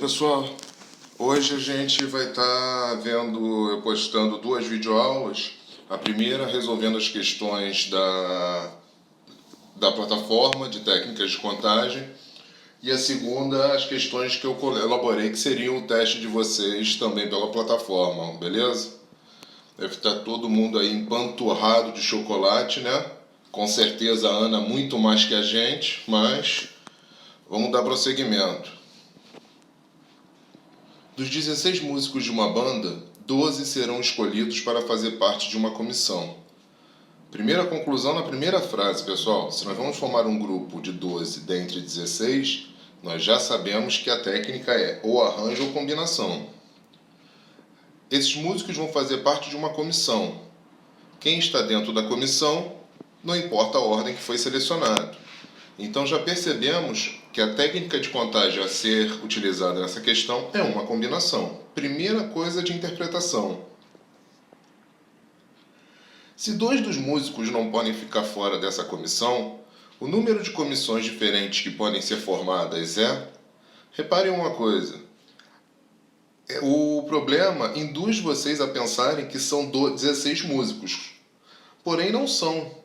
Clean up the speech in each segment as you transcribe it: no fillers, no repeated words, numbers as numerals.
pessoal. Hoje a gente vai estar postando duas videoaulas. A primeira resolvendo as questões da plataforma de técnicas de contagem e a segunda as questões que eu elaborei que seriam o teste de vocês também pela plataforma, beleza? Deve estar todo mundo aí empanturrado de chocolate, né? Com certeza a Ana muito mais que a gente, mas vamos dar prosseguimento. Dos 16 músicos de uma banda, 12 serão escolhidos para fazer parte de uma comissão. Primeira conclusão na primeira frase, pessoal. Se nós vamos formar um grupo de 12 dentre 16, nós já sabemos que a técnica é ou arranjo ou combinação. Esses músicos vão fazer parte de uma comissão. Quem está dentro da comissão, não importa a ordem que foi selecionado. Então já percebemos que a técnica de contagem a ser utilizada nessa questão é uma combinação. Primeira coisa de interpretação. Se dois dos músicos não podem ficar fora dessa comissão, o número de comissões diferentes que podem ser formadas é... Reparem uma coisa. O problema induz vocês a pensarem que são 16 músicos. Porém, não são.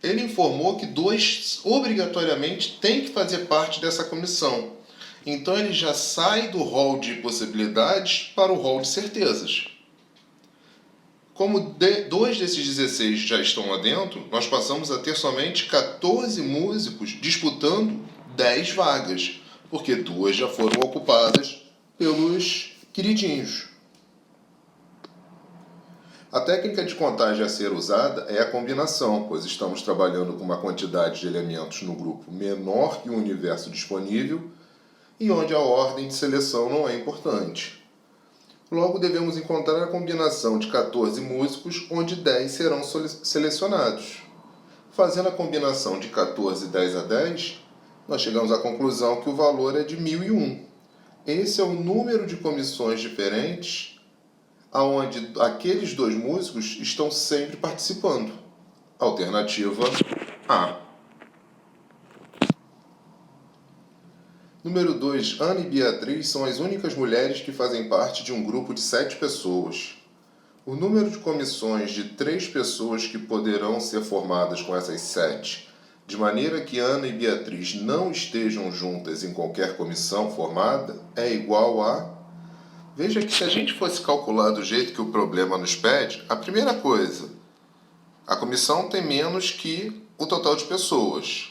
Ele informou que 2 obrigatoriamente têm que fazer parte dessa comissão. Então ele já sai do rol de possibilidades para o rol de certezas. Como 2 desses 16 já estão lá dentro, nós passamos a ter somente 14 músicos disputando 10 vagas, porque 2 já foram ocupadas pelos queridinhos. A técnica de contagem a ser usada é a combinação, pois estamos trabalhando com uma quantidade de elementos no grupo menor que o universo disponível e onde a ordem de seleção não é importante. Logo, devemos encontrar a combinação de 14 músicos, onde 10 serão selecionados. Fazendo a combinação de 14, 10 a 10, nós chegamos à conclusão que o valor é de 1001. Esse é o número de comissões diferentes onde aqueles 2 músicos estão sempre participando. Alternativa A. Número 2. Ana e Beatriz são as únicas mulheres que fazem parte de um grupo de 7 pessoas. O número de comissões de 3 pessoas que poderão ser formadas com essas 7, de maneira que Ana e Beatriz não estejam juntas em qualquer comissão formada, é igual a... Veja que se a gente fosse calcular do jeito que o problema nos pede, a primeira coisa, a comissão tem menos que o total de pessoas.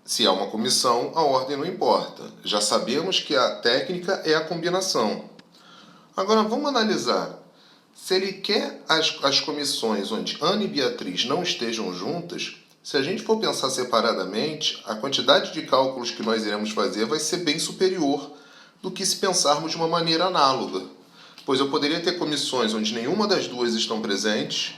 Se há uma comissão, a ordem não importa. Já sabemos que a técnica é a combinação. Agora vamos analisar. Se ele quer as comissões onde Ana e Beatriz não estejam juntas, se a gente for pensar separadamente, a quantidade de cálculos que nós iremos fazer vai ser bem superior do que se pensarmos de uma maneira análoga. Pois eu poderia ter comissões onde nenhuma das duas estão presentes,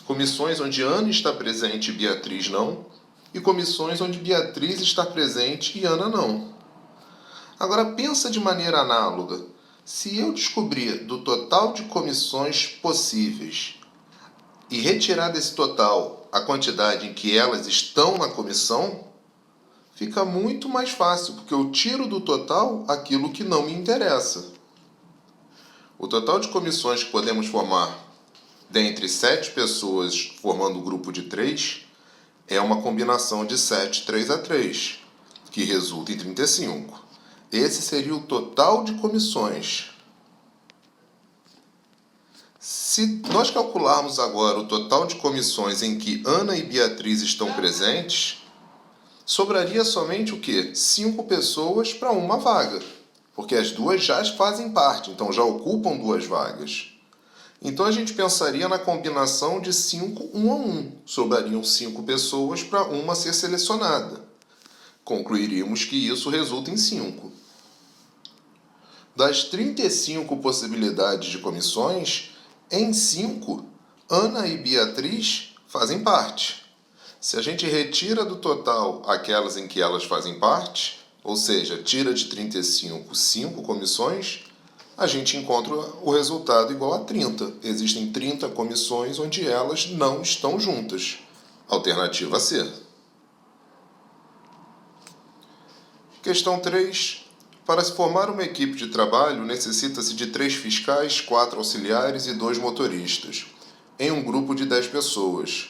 comissões onde Ana está presente e Beatriz não, e comissões onde Beatriz está presente e Ana não. Agora pensa de maneira análoga. Se eu descobrir do total de comissões possíveis e retirar desse total a quantidade em que elas estão na comissão, fica muito mais fácil, porque eu tiro do total aquilo que não me interessa. O total de comissões que podemos formar dentre 7 pessoas formando um grupo de 3 é uma combinação de 7, 3 a 3, que resulta em 35. Esse seria o total de comissões. Se nós calcularmos agora o total de comissões em que Ana e Beatriz estão presentes, sobraria somente o quê? 5 pessoas para uma vaga, porque as duas já fazem parte, então já ocupam 2 vagas. Então a gente pensaria na combinação de 5, 1 a 1. Sobrariam 5 pessoas para uma ser selecionada. Concluiríamos que isso resulta em 5. Das 35 possibilidades de comissões, em 5, Ana e Beatriz fazem parte. Se a gente retira do total aquelas em que elas fazem parte, ou seja, tira de 35 5 comissões, a gente encontra o resultado igual a 30. Existem 30 comissões onde elas não estão juntas. Alternativa C. Questão 3. Para se formar uma equipe de trabalho, necessita-se de 3 fiscais, 4 auxiliares e 2 motoristas, em um grupo de 10 pessoas.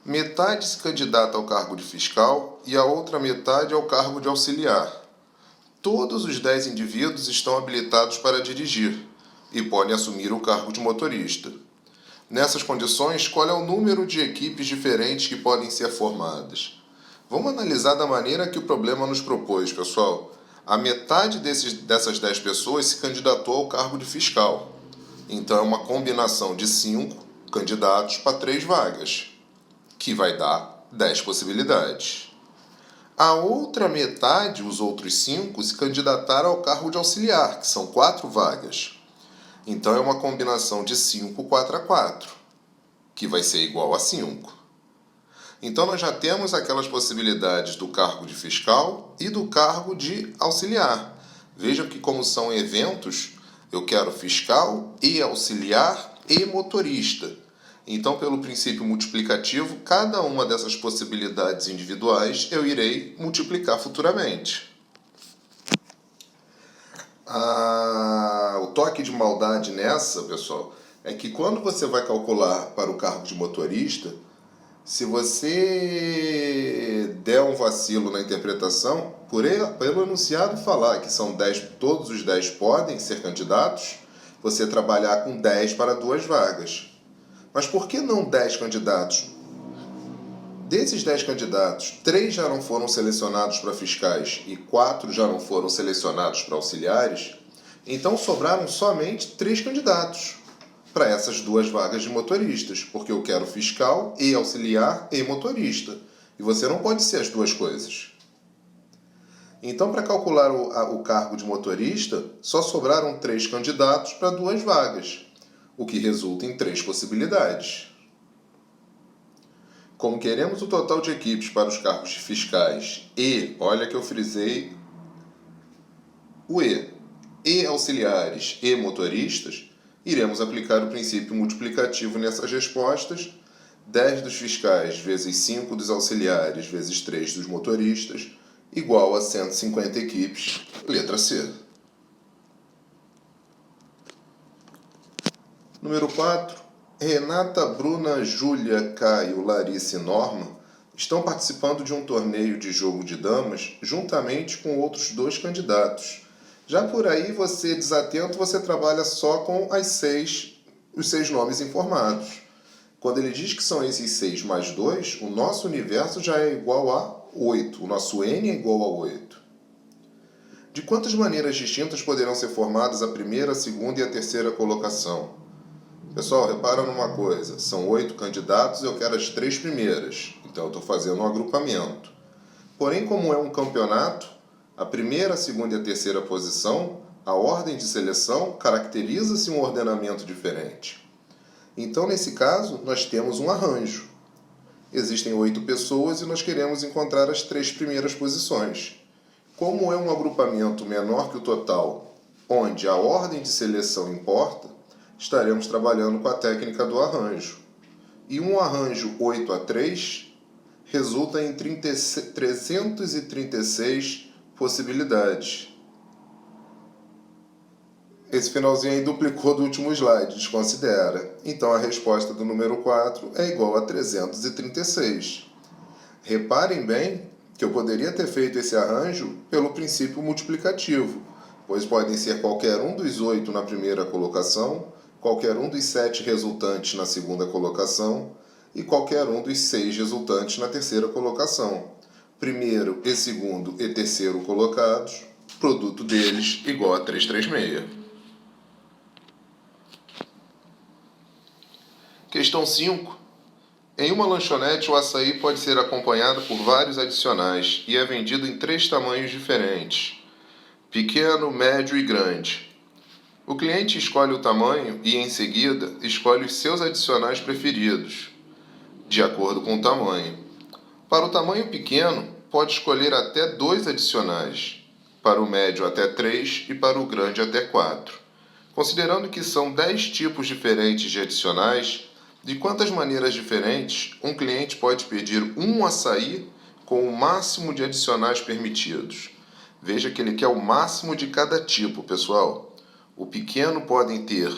Metade se candidata ao cargo de fiscal e a outra metade ao cargo de auxiliar. Todos os 10 indivíduos estão habilitados para dirigir e podem assumir o cargo de motorista. Nessas condições, qual é o número de equipes diferentes que podem ser formadas? Vamos analisar da maneira que o problema nos propôs, pessoal. A metade dessas 10 pessoas se candidatou ao cargo de fiscal. Então é uma combinação de 5 candidatos para 3 vagas, que vai dar 10 possibilidades. A outra metade, os outros 5, se candidataram ao cargo de auxiliar, que são 4 vagas. Então é uma combinação de 5, 4 a 4, que vai ser igual a 5. Então nós já temos aquelas possibilidades do cargo de fiscal e do cargo de auxiliar. Vejam que como são eventos, eu quero fiscal e auxiliar e motorista. Então, pelo princípio multiplicativo, cada uma dessas possibilidades individuais eu irei multiplicar futuramente. O toque de maldade nessa, pessoal, é que quando você vai calcular para o cargo de motorista, se você der um vacilo na interpretação, pelo enunciado falar que são 10, todos os 10 podem ser candidatos, você trabalhar com 10 para 2 vagas. Mas por que não 10 candidatos? Desses 10 candidatos, 3 já não foram selecionados para fiscais e 4 já não foram selecionados para auxiliares, então sobraram somente 3 candidatos para essas 2 vagas de motoristas, porque eu quero fiscal e auxiliar e motorista. E você não pode ser as duas coisas. Então, para calcular o cargo de motorista, só sobraram 3 candidatos para 2 vagas, o que resulta em 3 possibilidades. Como queremos o total de equipes para os cargos de fiscais e, olha que eu frisei o e auxiliares e motoristas, iremos aplicar o princípio multiplicativo nessas respostas. 10 dos fiscais vezes 5 dos auxiliares vezes 3 dos motoristas igual a 150 equipes, letra C. Número 4. Renata, Bruna, Júlia, Caio, Larissa e Norma estão participando de um torneio de jogo de damas juntamente com outros 2 candidatos. Já por aí, você desatento, você trabalha só com os 6 nomes informados. Quando ele diz que são esses 6 mais 2, o nosso universo já é igual a 8. O nosso N é igual a 8. De quantas maneiras distintas poderão ser formadas a primeira, a segunda e a terceira colocação? Pessoal, repara numa coisa. São 8 candidatos e eu quero as 3 primeiras. Então eu estou fazendo um agrupamento. Porém, como é um campeonato, a primeira, a segunda e a terceira posição, a ordem de seleção caracteriza-se um ordenamento diferente. Então, nesse caso, nós temos um arranjo. Existem 8 pessoas e nós queremos encontrar as 3 primeiras posições. Como é um agrupamento menor que o total, onde a ordem de seleção importa, estaremos trabalhando com a técnica do arranjo. E um arranjo 8-3 resulta em 336 possibilidades. Esse finalzinho aí duplicou do último slide, desconsidera. Então a resposta do número 4 é igual a 336. Reparem bem que eu poderia ter feito esse arranjo pelo princípio multiplicativo, pois podem ser qualquer um dos 8 na primeira colocação, qualquer um dos 7 resultantes na segunda colocação e qualquer um dos 6 resultantes na terceira colocação. Primeiro e segundo e terceiro colocados, produto deles igual a 336. Questão 5. Em uma lanchonete, o açaí pode ser acompanhado por vários adicionais e é vendido em 3 tamanhos diferentes: pequeno, médio e grande. O cliente escolhe o tamanho e, em seguida, escolhe os seus adicionais preferidos, de acordo com o tamanho. Para o tamanho pequeno, pode escolher até 2 adicionais, para o médio até 3 e para o grande até 4. Considerando que são 10 tipos diferentes de adicionais, de quantas maneiras diferentes um cliente pode pedir um açaí com o máximo de adicionais permitidos? Veja que ele quer o máximo de cada tipo, pessoal. O pequeno podem ter,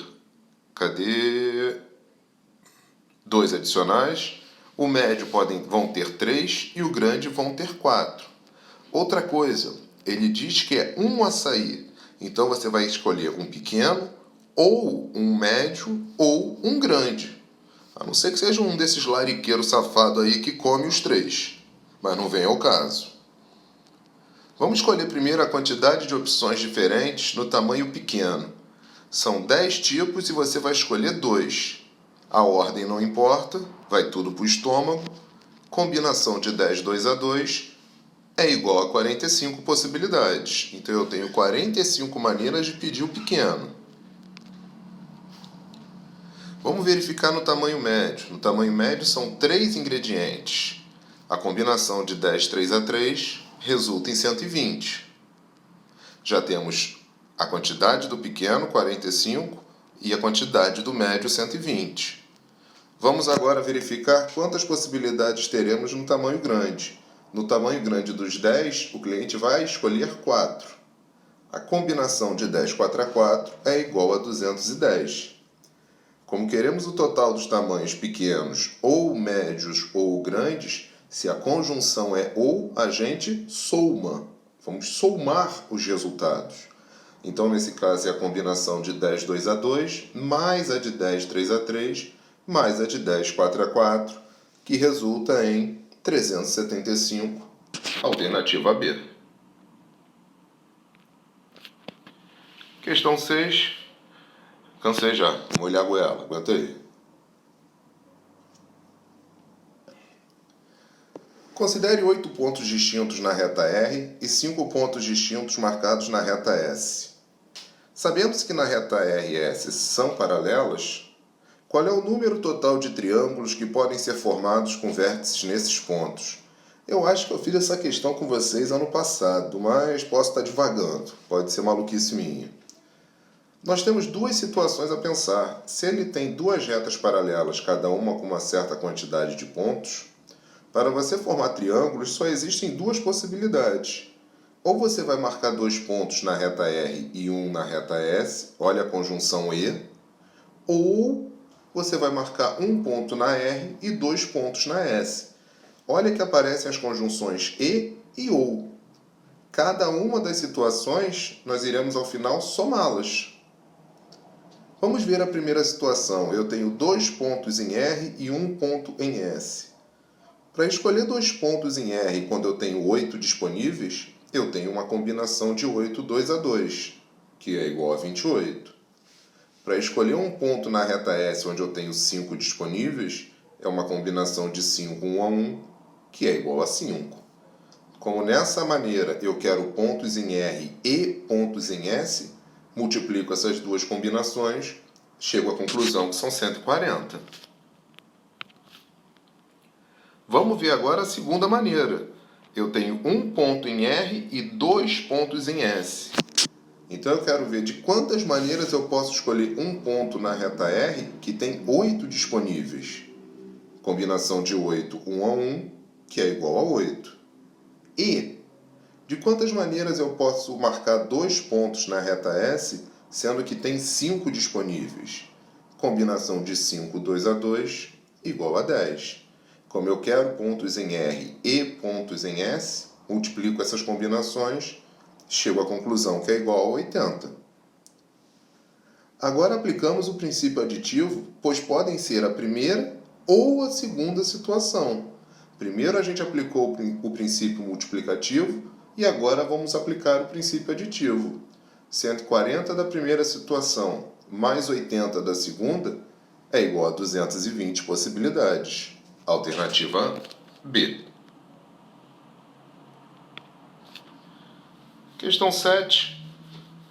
dois adicionais, o médio vão ter 3 e o grande vão ter 4. Outra coisa, ele diz que é um açaí. Então você vai escolher um pequeno, ou um médio, ou um grande. A não ser que seja um desses lariqueiros safados aí que come os 3. Mas não vem ao caso. Vamos escolher primeiro a quantidade de opções diferentes no tamanho pequeno. São 10 tipos e você vai escolher 2. A ordem não importa, vai tudo para o estômago. Combinação de 10, 2 a 2 é igual a 45 possibilidades. Então eu tenho 45 maneiras de pedir o pequeno. Vamos verificar no tamanho médio. No tamanho médio são 3 ingredientes. A combinação de 10, 3 a 3 resulta em 120. Já temos a quantidade do pequeno, 45, e a quantidade do médio, 120. Vamos agora verificar quantas possibilidades teremos no tamanho grande. No tamanho grande dos 10, o cliente vai escolher 4. A combinação de 10, 4 a 4 é igual a 210. Como queremos o total dos tamanhos pequenos, ou médios ou grandes, se a conjunção é ou, a gente soma. Vamos somar os resultados. Então, nesse caso, é a combinação de 10, 2 a 2, mais a de 10, 3 a 3, mais a de 10, 4 a 4, que resulta em 375, alternativa B. Questão 6. Cansei já, vou olhar a goela, aguenta aí. Considere 8 pontos distintos na reta R e 5 pontos distintos marcados na reta S. Sabendo-se que na reta R e S são paralelas, qual é o número total de triângulos que podem ser formados com vértices nesses pontos? Eu acho que eu fiz essa questão com vocês ano passado, mas posso estar divagando, pode ser maluquice minha. Nós temos duas situações a pensar. Se ele tem duas retas paralelas, cada uma com uma certa quantidade de pontos, para você formar triângulos só existem duas possibilidades. Ou você vai marcar 2 pontos na reta R e 1 na reta S, olha a conjunção E, ou você vai marcar 1 ponto na R e 2 pontos na S. Olha que aparecem as conjunções E e OU. Cada uma das situações, nós iremos ao final somá-las. Vamos ver a primeira situação. Eu tenho 2 pontos em R e 1 ponto em S. Para escolher 2 pontos em R quando eu tenho 8 disponíveis, eu tenho uma combinação de 8, 2 a 2, que é igual a 28. Para escolher um ponto na reta S onde eu tenho 5 disponíveis, é uma combinação de 5, 1 a 1, que é igual a 5. Como nessa maneira eu quero pontos em R e pontos em S, multiplico essas duas combinações, chego à conclusão que são 140. Vamos ver agora a segunda maneira. Eu tenho 1 ponto em R e 2 pontos em S. Então eu quero ver de quantas maneiras eu posso escolher um ponto na reta R que tem 8 disponíveis. Combinação de 8, 1 a 1, que é igual a 8. E de quantas maneiras eu posso marcar 2 pontos na reta S, sendo que tem 5 disponíveis? Combinação de 5, 2 a 2, igual a 10. Como eu quero pontos em R e pontos em S, multiplico essas combinações, chego à conclusão que é igual a 80. Agora aplicamos o princípio aditivo, pois podem ser a primeira ou a segunda situação. Primeiro a gente aplicou o princípio multiplicativo e agora vamos aplicar o princípio aditivo. 140 da primeira situação mais 80 da segunda é igual a 220 possibilidades. Alternativa B. Questão 7.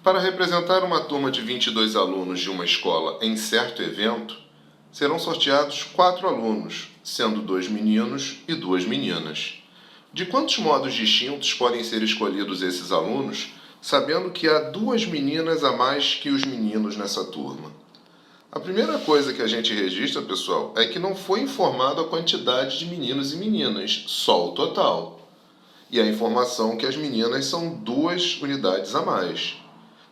Para representar uma turma de 22 alunos de uma escola em certo evento, serão sorteados 4 alunos, sendo 2 meninos e 2 meninas. De quantos modos distintos podem ser escolhidos esses alunos, sabendo que há 2 meninas a mais que os meninos nessa turma? A primeira coisa que a gente registra, pessoal, é que não foi informado a quantidade de meninos e meninas, só o total. e a informação que as meninas são 2 unidades a mais.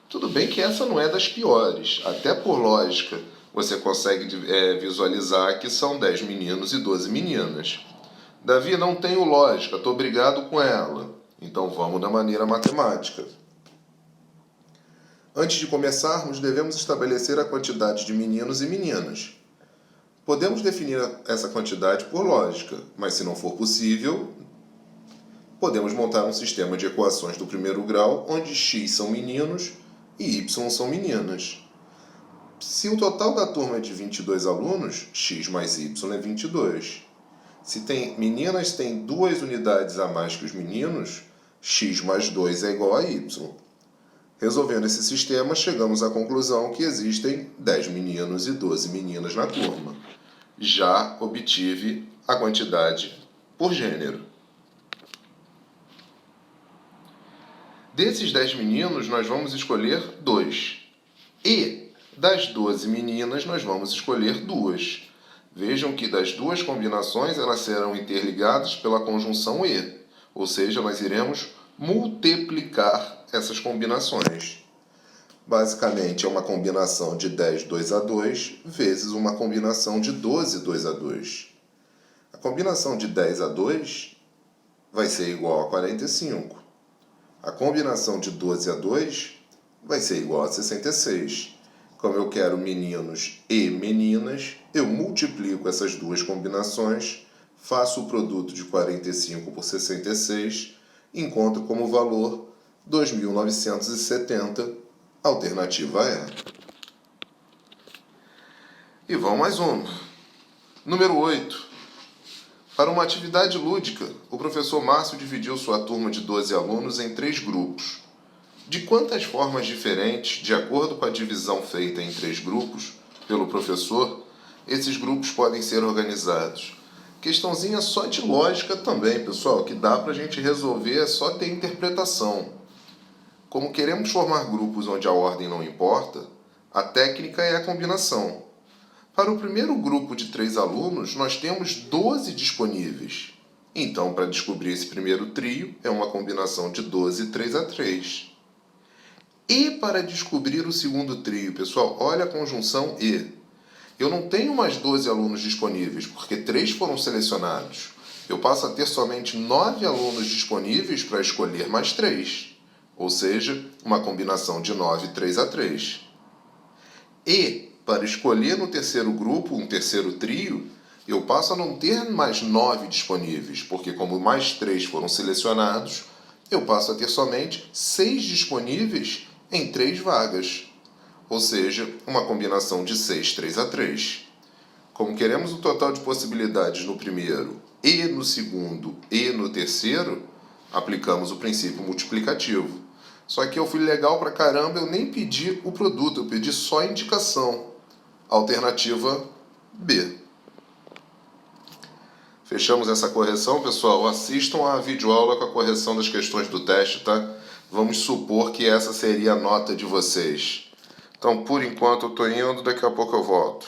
Tudo bem que essa não é das piores, até por lógica você consegue visualizar que são 10 meninos e 12 meninas. Davi, não tenho lógica, estou brigado com ela. Então vamos da maneira matemática. Antes de começarmos, devemos estabelecer a quantidade de meninos e meninas. Podemos definir essa quantidade por lógica, mas se não for possível, podemos montar um sistema de equações do primeiro grau, onde x são meninos e y são meninas. Se o total da turma é de 22 alunos, x mais y é 22. Se meninas têm 2 unidades a mais que os meninos, x mais 2 é igual a y. Resolvendo esse sistema, chegamos à conclusão que existem 10 meninos e 12 meninas na turma. Já obtive a quantidade por gênero. Desses 10 meninos, nós vamos escolher 2. E das 12 meninas, nós vamos escolher 2. Vejam que das 2 combinações, elas serão interligadas pela conjunção e, ou seja, nós iremos multiplicar essas combinações. Basicamente, é uma combinação de 10 2 vezes uma combinação de 12 2. A combinação de 10 a 2 vai ser igual a 45. A combinação de 12 a 2 vai ser igual a 66. Como eu quero meninos e meninas, eu multiplico essas 2 combinações, faço o produto de 45 por 66, encontro como valor 2.970, alternativa E. E vamos mais uma. Número 8. Para uma atividade lúdica, o professor Márcio dividiu sua turma de 12 alunos em 3 grupos. De quantas formas diferentes, de acordo com a divisão feita em 3 grupos pelo professor, esses grupos podem ser organizados? Questãozinha só de lógica também, pessoal, que dá para a gente resolver, é só ter interpretação. Como queremos formar grupos onde a ordem não importa, a técnica é a combinação. Para o primeiro grupo de 3 alunos, nós temos 12 disponíveis. Então, para descobrir esse primeiro trio, é uma combinação de 12 3 a 3. E para descobrir o segundo trio, pessoal, olha a conjunção e. Eu não tenho mais 12 alunos disponíveis, porque 3 foram selecionados. Eu passo a ter somente 9 alunos disponíveis para escolher mais 3. Ou seja, uma combinação de 9 3 a 3. E, para escolher no terceiro grupo, um terceiro trio, eu passo a não ter mais 9 disponíveis, porque como mais 3 foram selecionados, eu passo a ter somente 6 disponíveis em 3 vagas, ou seja, uma combinação de 6 3 a 3. Como queremos o total de possibilidades no primeiro e no segundo e no terceiro, aplicamos o princípio multiplicativo. Só que eu fui legal pra caramba, eu nem pedi o produto, eu pedi só a indicação. Alternativa B. Fechamos essa correção, pessoal. Assistam a videoaula com a correção das questões do teste, tá? Vamos supor que essa seria a nota de vocês. Então, por enquanto, eu estou indo, daqui a pouco eu volto.